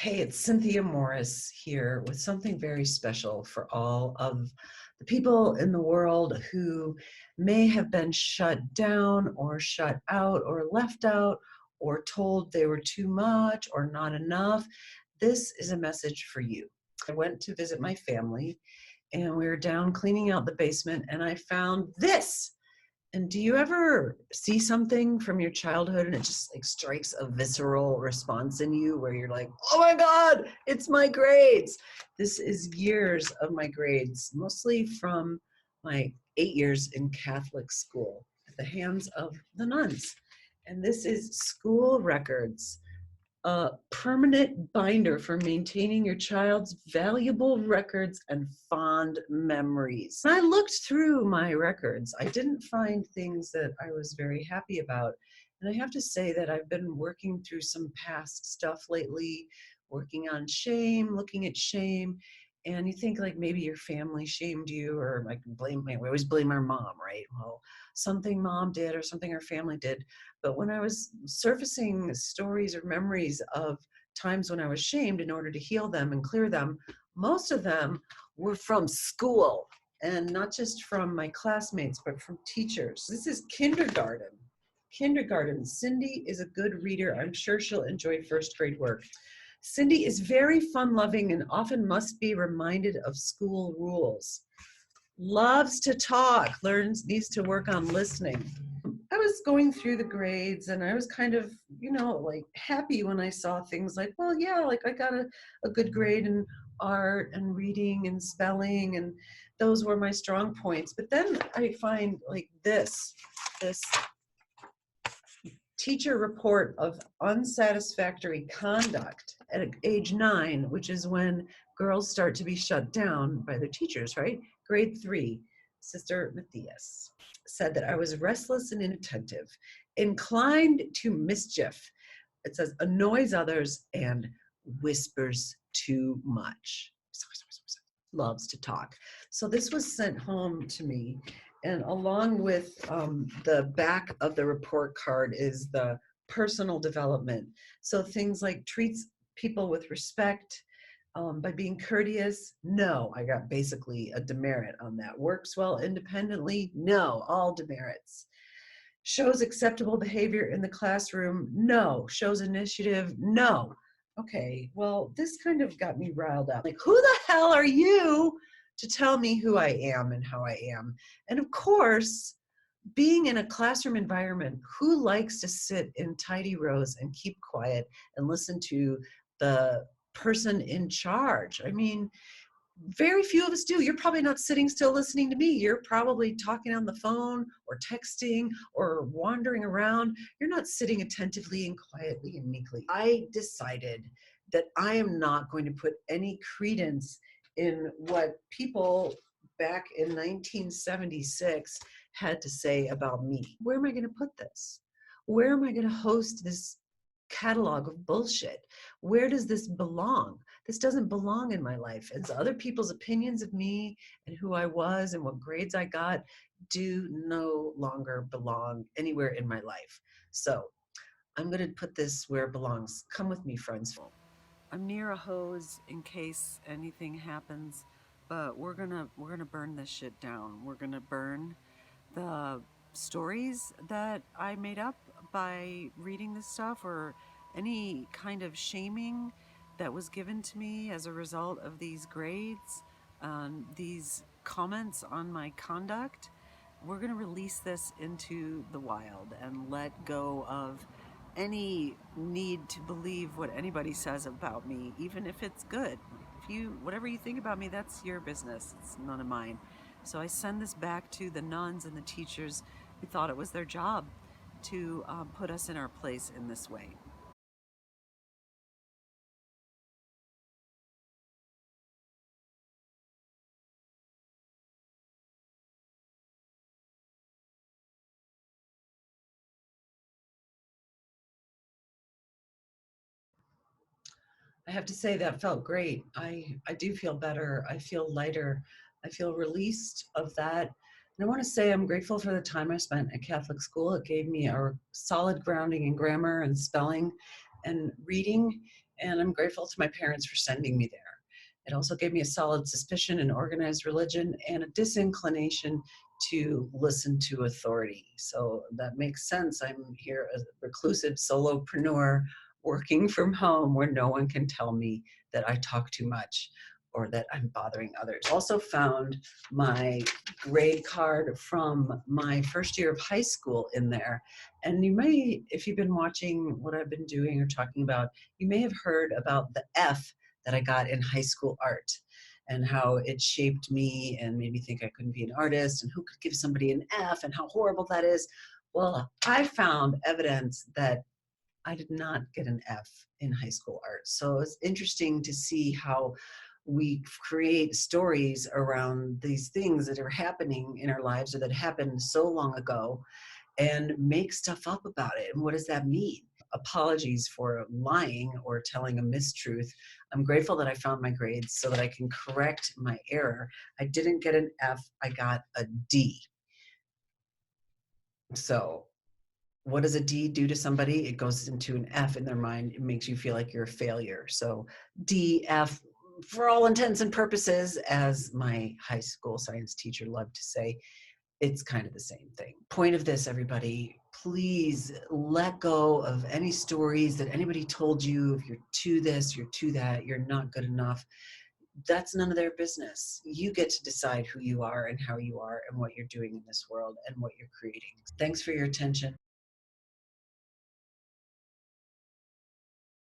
Hey, it's Cynthia Morris here with something very special for all of the people in the world who may have been shut down or shut out or left out or told they were too much or not enough. This is a message for you. I went to visit my family and we were down cleaning out the basement and I found this. And do you ever see something from your childhood and it just like strikes a visceral response in you where you're like, oh my God, it's my grades. This is years of my grades, mostly from my 8 years in Catholic school at the hands of the nuns. And this is school records, a permanent binder for maintaining your child's valuable records and fond memories. When I looked through my records, I didn't find things that I was very happy about. And I have to say that I've been working through some past stuff lately, working on shame, looking at shame. And you think like maybe your family shamed you, or like we always blame our mom, right? Well, something mom did or something our family did. But when I was surfacing stories or memories of times when I was shamed in order to heal them and clear them, most of them were from school, and not just from my classmates, but from teachers. This is kindergarten. Kindergarten. Cindy is a good reader. I'm sure she'll enjoy first grade work. Cindy is very fun-loving and often must be reminded of school rules. Loves to talk, needs to work on listening. I was going through the grades and I was kind of, like happy when I saw things like, well, yeah, like I got a good grade in art and reading and spelling, and those were my strong points. But then I find like this teacher report of unsatisfactory conduct at age 9, which is when girls start to be shut down by their teachers, right? Grade 3, Sister Matthias said that I was restless and inattentive, inclined to mischief. It says annoys others and whispers too much. Loves to talk. So this was sent home to me, and along with the back of the report card is the personal development. So things like treats people with respect, by being courteous. No, I got basically a demerit on that. Works well independently. No, all demerits. Shows acceptable behavior in the classroom. No. Shows initiative. No. Okay, well, this kind of got me riled up. Like, who the hell are you to tell me who I am and how I am? And of course, being in a classroom environment, who likes to sit in tidy rows and keep quiet and listen to the person in charge? I mean, very few of us do. You're probably not sitting still listening to me. You're probably talking on the phone or texting or wandering around. You're not sitting attentively and quietly and meekly. I decided that I am not going to put any credence in what people back in 1976 had to say about me. Where am I going to put this? Where am I going to host this catalog of bullshit? Where does this belong? This doesn't belong in my life. And so other people's opinions of me and who I was and what grades I got do no longer belong anywhere in my life. So I'm going to put this where it belongs. Come with me, friends. I'm near a hose in case anything happens, but we're gonna burn this shit down. We're gonna burn the stories that I made up by reading this stuff, or any kind of shaming that was given to me as a result of these grades, these comments on my conduct. We're going to release this into the wild and let go of any need to believe what anybody says about me, even if it's good. Whatever you think about me, that's your business. It's none of mine. So I send this back to the nuns and the teachers who thought it was their job to put us in our place in this way. I have to say that felt great. I do feel better. I feel lighter. I feel released of that. And I want to say I'm grateful for the time I spent at Catholic school. It gave me a solid grounding in grammar and spelling and reading. And I'm grateful to my parents for sending me there. It also gave me a solid suspicion in organized religion and a disinclination to listen to authority. So that makes sense. I'm here as a reclusive solopreneur working from home where no one can tell me that I talk too much or that I'm bothering others. Also found my grade card from my first year of high school in there. And you may, if you've been watching what I've been doing or talking about, you may have heard about the F that I got in high school art and how it shaped me and made me think I couldn't be an artist and who could give somebody an F and how horrible that is. Well, I found evidence that I did not get an F in high school art. So it's interesting to see how we create stories around these things that are happening in our lives or that happened so long ago and make stuff up about it. And what does that mean? Apologies for lying or telling a mistruth. I'm grateful that I found my grades so that I can correct my error. I didn't get an F, I got a D. So what does a D do to somebody? It goes into an F in their mind. It makes you feel like you're a failure. So D, F, for all intents and purposes, as my high school science teacher loved to say, it's kind of the same thing. Point of this, everybody, please let go of any stories that anybody told you. If you're to this, you're to that, you're not good enough. That's none of their business. You get to decide who you are and how you are and what you're doing in this world and what you're creating. Thanks for your attention.